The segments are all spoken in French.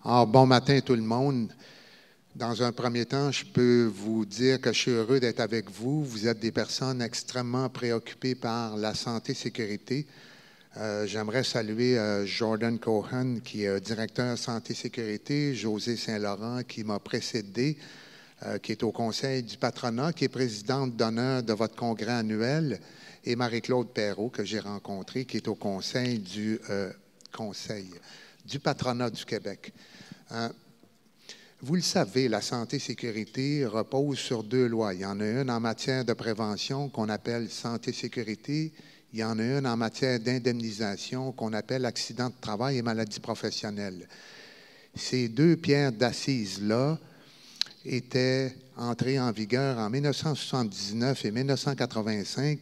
Alors, bon matin tout le monde. Dans un premier temps, je peux vous dire que je suis heureux d'être avec vous. Vous êtes des personnes extrêmement préoccupées par la santé-sécurité. J'aimerais saluer Jordan Cohen, qui est directeur santé-sécurité, José Saint-Laurent, qui m'a précédé, qui est au conseil du patronat, qui est présidente d'honneur de votre congrès annuel, et Marie-Claude Perrault, que j'ai rencontrée, qui est au conseil du patronat du Québec. Vous le savez, la santé-sécurité repose sur deux lois. Il y en a une en matière de prévention qu'on appelle santé-sécurité. Il y en a une en matière d'indemnisation qu'on appelle accident de travail et maladie professionnelle. Ces deux pierres d'assises-là étaient entrées en vigueur en 1979 et 1985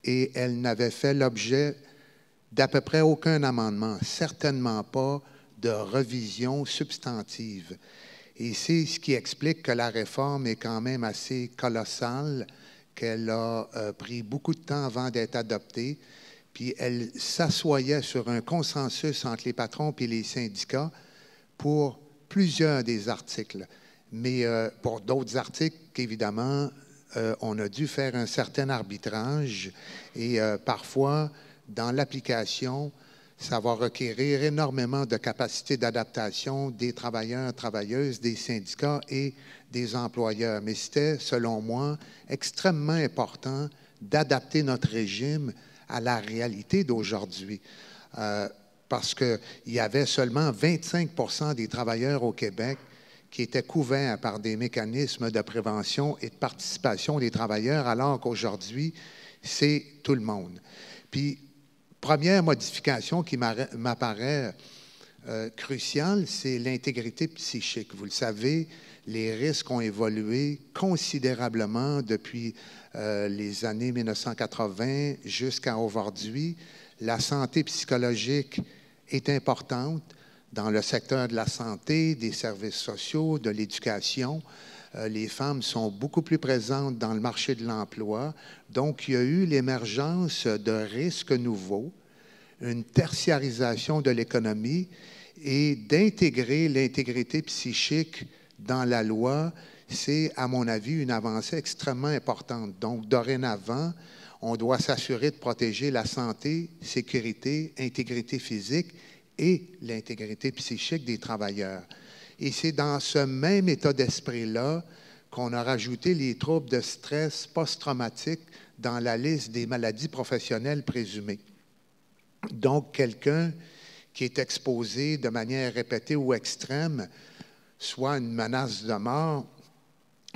et elles n'avaient fait l'objet d'à peu près aucun amendement, certainement pas de revision substantive. Et c'est ce qui explique que la réforme est quand même assez colossale, qu'elle a pris beaucoup de temps avant d'être adoptée, puis elle s'assoyait sur un consensus entre les patrons et les syndicats pour plusieurs des articles. Mais pour d'autres articles, évidemment, on a dû faire un certain arbitrage et parfois, dans l'application, ça va requérir énormément de capacité d'adaptation des travailleurs, travailleuses, des syndicats et des employeurs. Mais c'était, selon moi, extrêmement important d'adapter notre régime à la réalité d'aujourd'hui. Parce qu'il y avait seulement 25% des travailleurs au Québec qui étaient couverts par des mécanismes de prévention et de participation des travailleurs, alors qu'aujourd'hui, c'est tout le monde. Puis, première modification qui m'apparaît cruciale, c'est l'intégrité psychique. Vous le savez, les risques ont évolué considérablement depuis les années 1980 jusqu'à aujourd'hui. La santé psychologique est importante dans le secteur de la santé, des services sociaux, de l'éducation. Les femmes sont beaucoup plus présentes dans le marché de l'emploi. Donc, il y a eu l'émergence de risques nouveaux, une tertiarisation de l'économie et d'intégrer l'intégrité psychique dans la loi, c'est, à mon avis, une avancée extrêmement importante. Donc, dorénavant, on doit s'assurer de protéger la santé, sécurité, intégrité physique et l'intégrité psychique des travailleurs. Et c'est dans ce même état d'esprit-là qu'on a rajouté les troubles de stress post-traumatique dans la liste des maladies professionnelles présumées. Donc, quelqu'un qui est exposé de manière répétée ou extrême, soit à une menace de mort,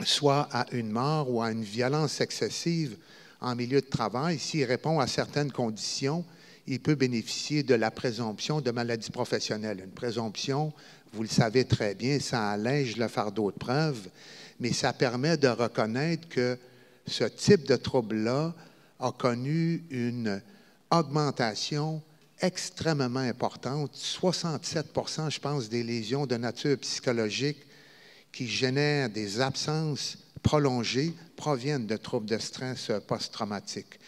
soit à une mort ou à une violence excessive en milieu de travail, s'il répond à certaines conditions, il peut bénéficier de la présomption de maladie professionnelle. Une présomption, vous le savez très bien, ça allège le fardeau de preuve, mais ça permet de reconnaître que ce type de trouble-là a connu une augmentation extrêmement importante, 67%, je pense, des lésions de nature psychologique qui génèrent des absences prolongées proviennent de troubles de stress post-traumatique.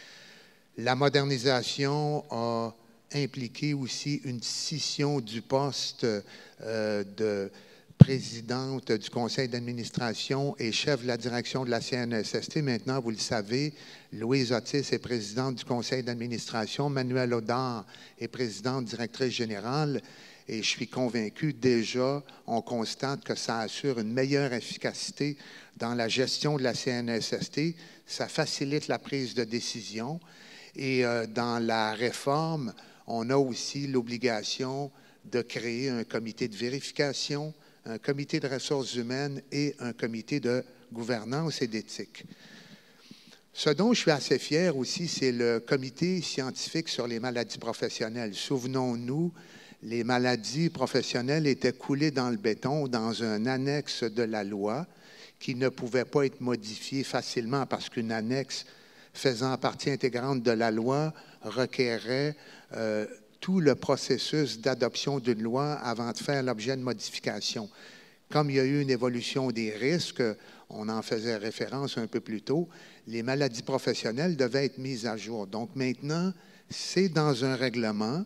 La modernisation a impliqué aussi une scission du poste de présidente du conseil d'administration et chef de la direction de la CNESST. Maintenant, vous le savez, Louise Otis est présidente du conseil d'administration, Manuel Audard est présidente directrice générale, et je suis convaincu, déjà, on constate que ça assure une meilleure efficacité dans la gestion de la CNESST, ça facilite la prise de décision, et dans la réforme, on a aussi l'obligation de créer un comité de vérification, un comité de ressources humaines et un comité de gouvernance et d'éthique. Ce dont je suis assez fier aussi, c'est le comité scientifique sur les maladies professionnelles. Souvenons-nous, les maladies professionnelles étaient coulées dans le béton dans un annexe de la loi qui ne pouvait pas être modifiée facilement parce qu'une annexe faisant partie intégrante de la loi requérait tout le processus d'adoption d'une loi avant de faire l'objet de modifications. Comme il y a eu une évolution des risques, on en faisait référence un peu plus tôt, les maladies professionnelles devaient être mises à jour. Donc maintenant, c'est dans un règlement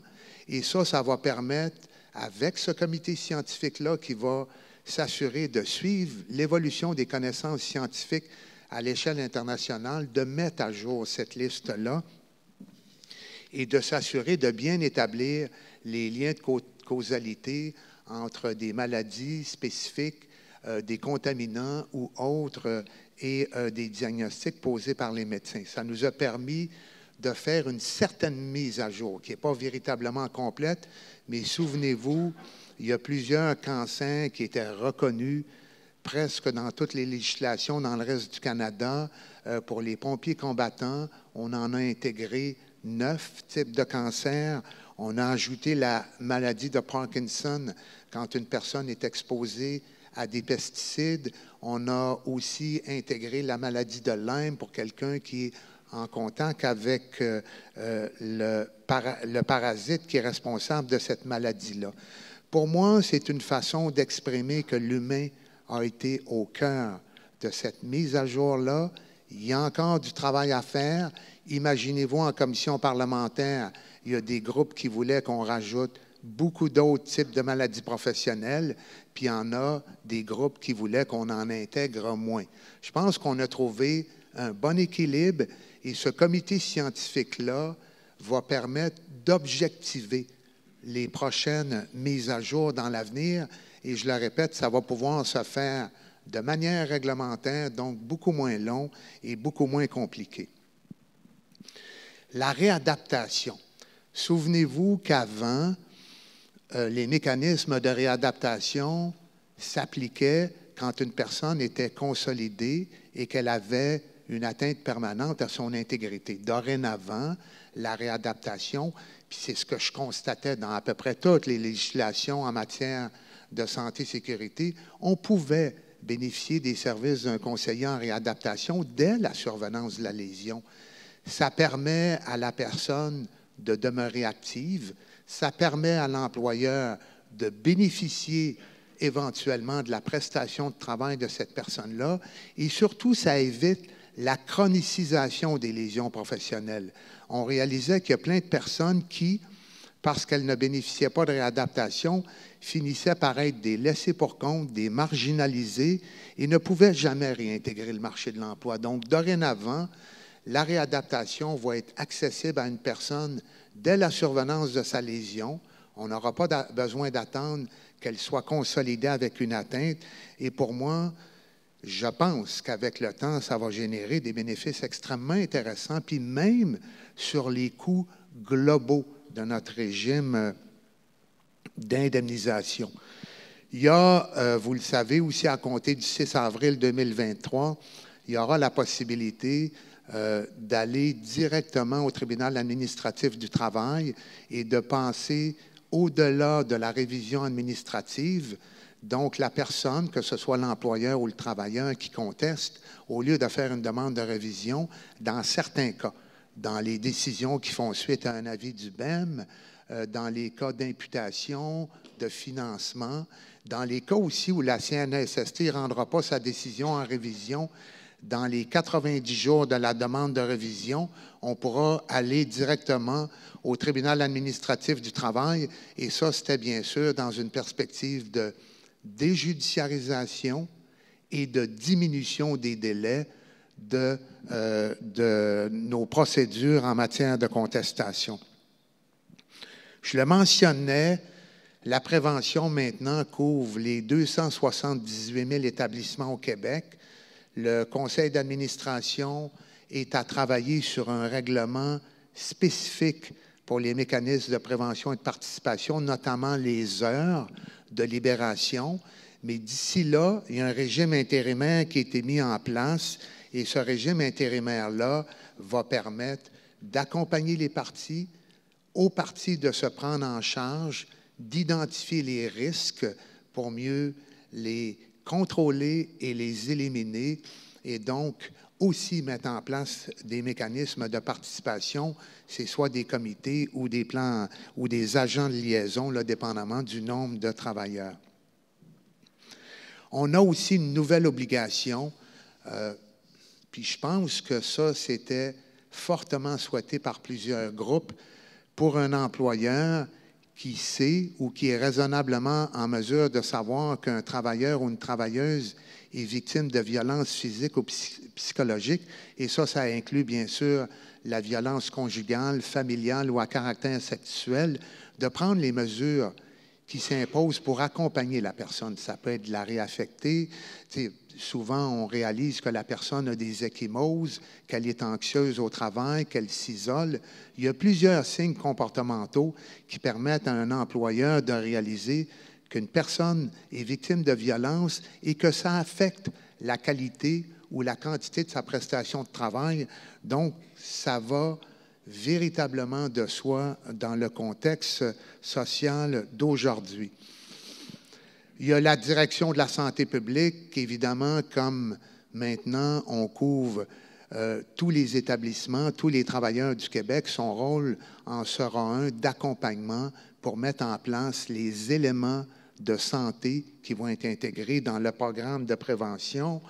et ça va permettre avec ce comité scientifique-là qui va s'assurer de suivre l'évolution des connaissances scientifiques à l'échelle internationale, de mettre à jour cette liste-là et de s'assurer de bien établir les liens de causalité entre des maladies spécifiques, des contaminants ou autres et des diagnostics posés par les médecins. Ça nous a permis de faire une certaine mise à jour, qui n'est pas véritablement complète, mais souvenez-vous, il y a plusieurs cancers qui étaient reconnus presque dans toutes les législations dans le reste du Canada. Pour les pompiers combattants, on en a intégré 9 types de cancers. On a ajouté la maladie de Parkinson quand une personne est exposée à des pesticides. On a aussi intégré la maladie de Lyme pour quelqu'un qui est en contact avec le parasite qui est responsable de cette maladie-là. Pour moi, c'est une façon d'exprimer que l'humain a été au cœur de cette mise à jour-là. Il y a encore du travail à faire. Imaginez-vous, en commission parlementaire, il y a des groupes qui voulaient qu'on rajoute beaucoup d'autres types de maladies professionnelles, puis il y en a des groupes qui voulaient qu'on en intègre moins. Je pense qu'on a trouvé un bon équilibre et ce comité scientifique-là va permettre d'objectiver les prochaines mises à jour dans l'avenir. Et je le répète, ça va pouvoir se faire de manière réglementaire, donc beaucoup moins long et beaucoup moins compliqué. La réadaptation. Souvenez-vous qu'avant, les mécanismes de réadaptation s'appliquaient quand une personne était consolidée et qu'elle avait une atteinte permanente à son intégrité. Dorénavant, la réadaptation, puis c'est ce que je constatais dans à peu près toutes les législations en matière de santé et sécurité, on pouvait bénéficier des services d'un conseiller en réadaptation dès la survenance de la lésion. Ça permet à la personne de demeurer active, ça permet à l'employeur de bénéficier éventuellement de la prestation de travail de cette personne-là et surtout, ça évite la chronicisation des lésions professionnelles. On réalisait qu'il y a plein de personnes qui, parce qu'elles ne bénéficiaient pas de réadaptation, finissaient par être des laissés pour compte, des marginalisés et ne pouvaient jamais réintégrer le marché de l'emploi. Donc, dorénavant, la réadaptation va être accessible à une personne dès la survenance de sa lésion. On n'aura pas besoin d'attendre qu'elle soit consolidée avec une atteinte. Et pour moi, je pense qu'avec le temps, ça va générer des bénéfices extrêmement intéressants, puis même sur les coûts globaux de notre régime d'indemnisation. Il y a, vous le savez aussi, à compter du 6 avril 2023, il y aura la possibilité d'aller directement au tribunal administratif du travail et de passer au-delà de la révision administrative. Donc, la personne, que ce soit l'employeur ou le travailleur qui conteste, au lieu de faire une demande de révision, dans certains cas, dans les décisions qui font suite à un avis du BEM, dans les cas d'imputation, de financement, dans les cas aussi où la CNESST ne rendra pas sa décision en révision, dans les 90 jours de la demande de révision, on pourra aller directement au tribunal administratif du travail, et ça, c'était bien sûr dans une perspective de déjudiciarisation et de diminution des délais de nos procédures en matière de contestation. Je le mentionnais, la prévention maintenant couvre les 278 000 établissements au Québec. Le conseil d'administration est à travailler sur un règlement spécifique pour les mécanismes de prévention et de participation, notamment les heures de libération. Mais d'ici là, il y a un régime intérimaire qui a été mis en place et ce régime intérimaire-là va permettre d'accompagner les parties, aux parties de se prendre en charge, d'identifier les risques pour mieux les contrôler et les éliminer et donc aussi mettre en place des mécanismes de participation, c'est soit des comités ou des plans ou des agents de liaison, là, dépendamment du nombre de travailleurs. On a aussi une nouvelle obligation, puis je pense que ça, c'était fortement souhaité par plusieurs groupes pour un employeur qui sait ou qui est raisonnablement en mesure de savoir qu'un travailleur ou une travailleuse est victime de violences physiques ou psychologiques, et ça inclut bien sûr la violence conjugale, familiale ou à caractère sexuel, de prendre les mesures qui s'imposent pour accompagner la personne. Ça peut être de la réaffecter. Souvent, on réalise que la personne a des ecchymoses, qu'elle est anxieuse au travail, qu'elle s'isole. Il y a plusieurs signes comportementaux qui permettent à un employeur de réaliser qu'une personne est victime de violence et que ça affecte la qualité ou la quantité de sa prestation de travail. Donc, ça va véritablement de soi dans le contexte social d'aujourd'hui. Il y a la direction de la santé publique, évidemment, comme maintenant on couvre tous les établissements, tous les travailleurs du Québec, son rôle en sera un d'accompagnement pour mettre en place les éléments de santé qui vont être intégrés dans le programme de prévention.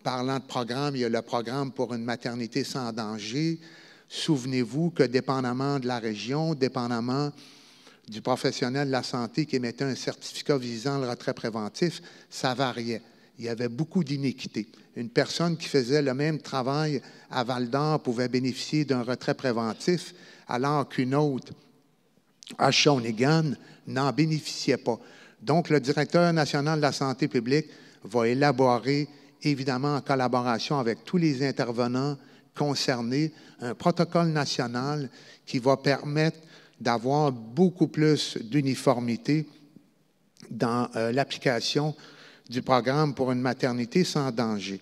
Parlant de programme, il y a le programme pour une maternité sans danger. Souvenez-vous que dépendamment de la région, dépendamment du professionnel de la santé qui émettait un certificat visant le retrait préventif, ça variait. Il y avait beaucoup d'iniquités. Une personne qui faisait le même travail à Val-d'Or pouvait bénéficier d'un retrait préventif, alors qu'une autre à Shawinigan n'en bénéficiait pas. Donc, le directeur national de la santé publique va élaborer, évidemment en collaboration avec tous les intervenants concernés, un protocole national qui va permettre d'avoir beaucoup plus d'uniformité dans l'application du programme pour une maternité sans danger.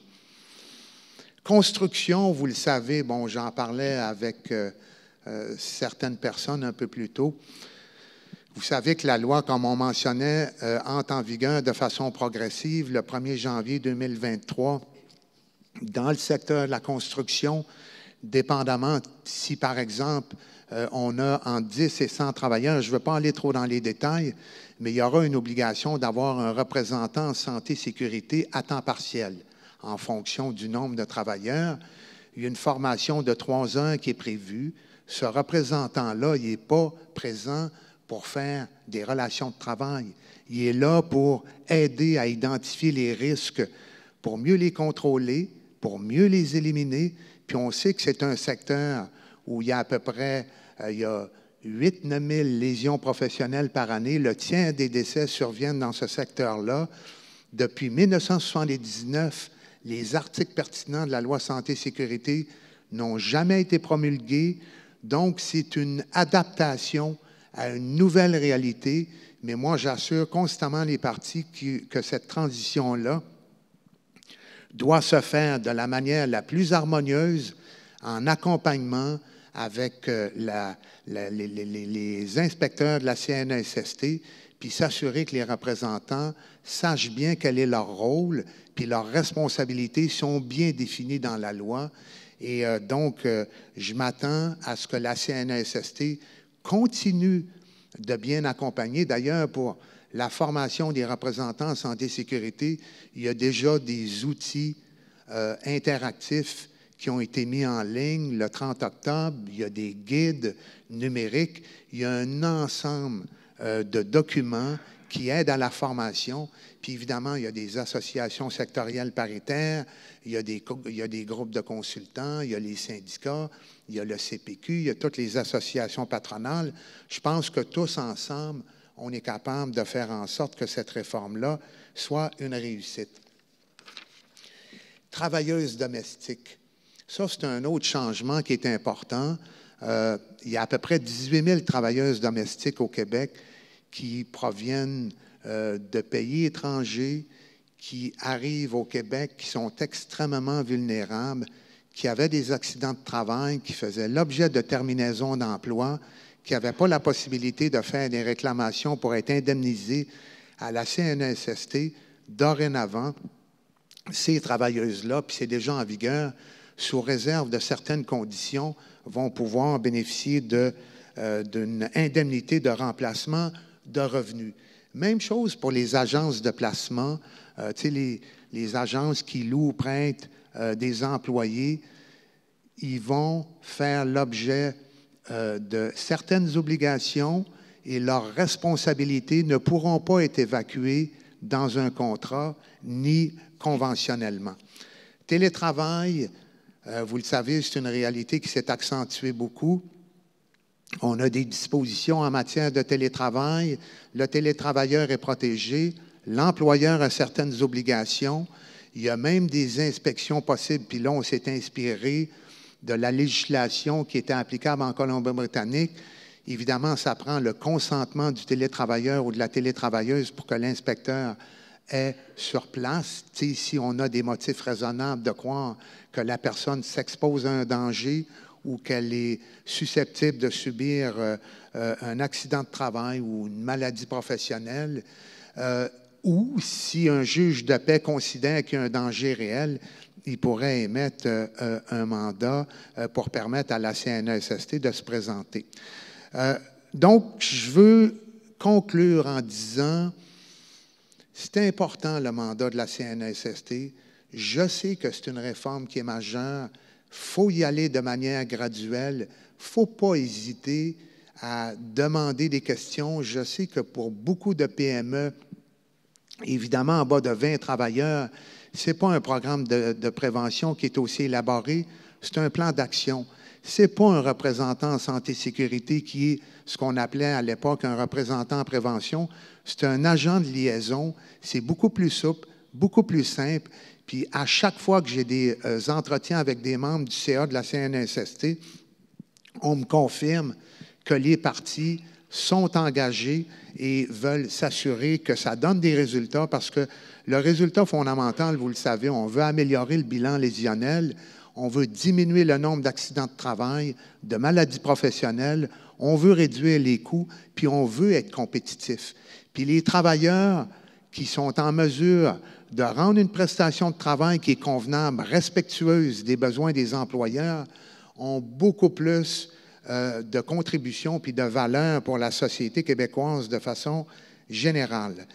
Construction, vous le savez, bon, j'en parlais avec certaines personnes un peu plus tôt. Vous savez que la loi, comme on mentionnait, entre en vigueur de façon progressive le 1er janvier 2023 dans le secteur de la construction, dépendamment si, par exemple, on a entre 10 et 100 travailleurs. Je ne veux pas aller trop dans les détails, mais il y aura une obligation d'avoir un représentant en santé et sécurité à temps partiel en fonction du nombre de travailleurs. Il y a une formation de 3 ans qui est prévue. Ce représentant-là, il n'est pas présent pour faire des relations de travail. Il est là pour aider à identifier les risques, pour mieux les contrôler, pour mieux les éliminer. Puis on sait que c'est un secteur où il y a à peu près 8 000 à 9 000 lésions professionnelles par année. Le tiers des décès surviennent dans ce secteur-là. Depuis 1979, les articles pertinents de la loi Santé et Sécurité n'ont jamais été promulgués. Donc, c'est une adaptation à une nouvelle réalité. Mais moi, j'assure constamment les partis que cette transition-là doit se faire de la manière la plus harmonieuse, en accompagnement avec les inspecteurs de la CNESST, puis s'assurer que les représentants sachent bien quel est leur rôle, puis leurs responsabilités sont bien définies dans la loi. Et donc, je m'attends à ce que la CNESST continue de bien accompagner. D'ailleurs, pour la formation des représentants en santé et sécurité, il y a déjà des outils interactifs qui ont été mis en ligne le 30 octobre. Il y a des guides numériques. Il y a un ensemble de documents qui aident à la formation. Puis évidemment, il y a des associations sectorielles paritaires, il y a des groupes de consultants, il y a les syndicats, il y a le CPQ, il y a toutes les associations patronales. Je pense que tous ensemble, on est capable de faire en sorte que cette réforme-là soit une réussite. Travailleuses domestiques. Ça, c'est un autre changement qui est important. Il y a à peu près 18 000 travailleuses domestiques au Québec qui proviennent de pays étrangers, qui arrivent au Québec, qui sont extrêmement vulnérables, qui avaient des accidents de travail, qui faisaient l'objet de terminaisons d'emploi, qui n'avaient pas la possibilité de faire des réclamations pour être indemnisés à la CNESST. Dorénavant, ces travailleuses-là, puis c'est déjà en vigueur, sous réserve de certaines conditions, vont pouvoir bénéficier d'une indemnité de remplacement de revenus. Même chose pour les agences de placement, les agences qui louent ou prêtent des employés, ils vont faire l'objet de certaines obligations et leurs responsabilités ne pourront pas être évacuées dans un contrat ni conventionnellement. Télétravail, vous le savez, c'est une réalité qui s'est accentuée beaucoup. On a des dispositions en matière de télétravail. Le télétravailleur est protégé. L'employeur a certaines obligations. Il y a même des inspections possibles. Puis là, on s'est inspiré de la législation qui était applicable en Colombie-Britannique. Évidemment, ça prend le consentement du télétravailleur ou de la télétravailleuse pour que l'inspecteur est sur place. Tu sais, si on a des motifs raisonnables de croire que la personne s'expose à un danger ou qu'elle est susceptible de subir un accident de travail ou une maladie professionnelle, ou si un juge de paix considère qu'il y a un danger réel, il pourrait émettre un mandat pour permettre à la CNESST de se présenter. Donc, je veux conclure en disant, c'est important le mandat de la CNESST. Je sais que c'est une réforme qui est majeure. Il faut y aller de manière graduelle. Il ne faut pas hésiter à demander des questions. Je sais que pour beaucoup de PME, évidemment, en bas de 20 travailleurs, ce n'est pas un programme de prévention qui est aussi élaboré, c'est un plan d'action. Ce n'est pas un représentant en santé-sécurité qui est ce qu'on appelait à l'époque un représentant en prévention. C'est un agent de liaison. C'est beaucoup plus souple, beaucoup plus simple. Puis à chaque fois que j'ai des entretiens avec des membres du CA de la CNESST, on me confirme que les partis sont engagés et veulent s'assurer que ça donne des résultats parce que le résultat fondamental, vous le savez, on veut améliorer le bilan lésionnel, on veut diminuer le nombre d'accidents de travail, de maladies professionnelles, on veut réduire les coûts, puis on veut être compétitif. Puis les travailleurs qui sont en mesure de rendre une prestation de travail qui est convenable, respectueuse des besoins des employeurs, ont beaucoup plus de contributions puis de valeur pour la société québécoise de façon générale.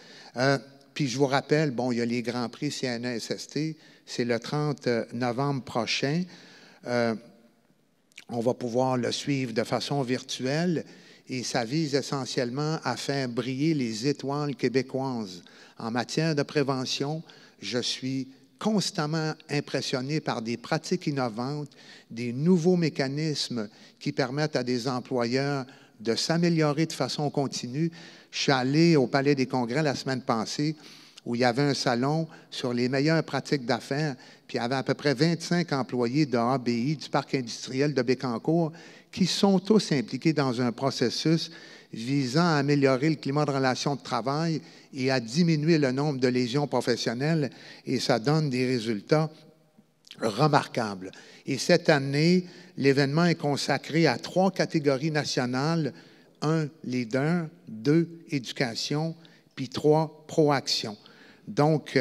Puis je vous rappelle, bon, il y a les Grands Prix CNESST, c'est le 30 novembre prochain. On va pouvoir le suivre de façon virtuelle et ça vise essentiellement à faire briller les étoiles québécoises. En matière de prévention, je suis constamment impressionné par des pratiques innovantes, des nouveaux mécanismes qui permettent à des employeurs de s'améliorer de façon continue. Je suis allé au Palais des Congrès la semaine passée où il y avait un salon sur les meilleures pratiques d'affaires, puis il y avait à peu près 25 employés de ABI, du parc industriel de Bécancour, qui sont tous impliqués dans un processus visant à améliorer le climat de relations de travail et à diminuer le nombre de lésions professionnelles, et ça donne des résultats remarquables. Et cette année, l'événement est consacré à 3 catégories nationales. 1, leader, 2, éducation, puis 3, proaction. Donc,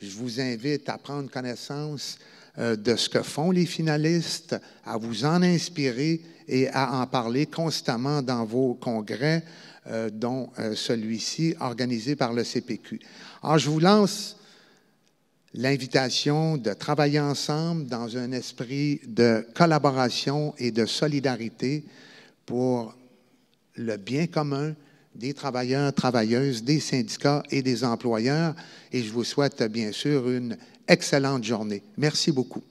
je vous invite à prendre connaissance de ce que font les finalistes, à vous en inspirer et à en parler constamment dans vos congrès, dont celui-ci organisé par le CPQ. Alors, je vous lance l'invitation de travailler ensemble dans un esprit de collaboration et de solidarité pour le bien commun des travailleurs, travailleuses, des syndicats et des employeurs. Et je vous souhaite bien sûr une excellente journée. Merci beaucoup.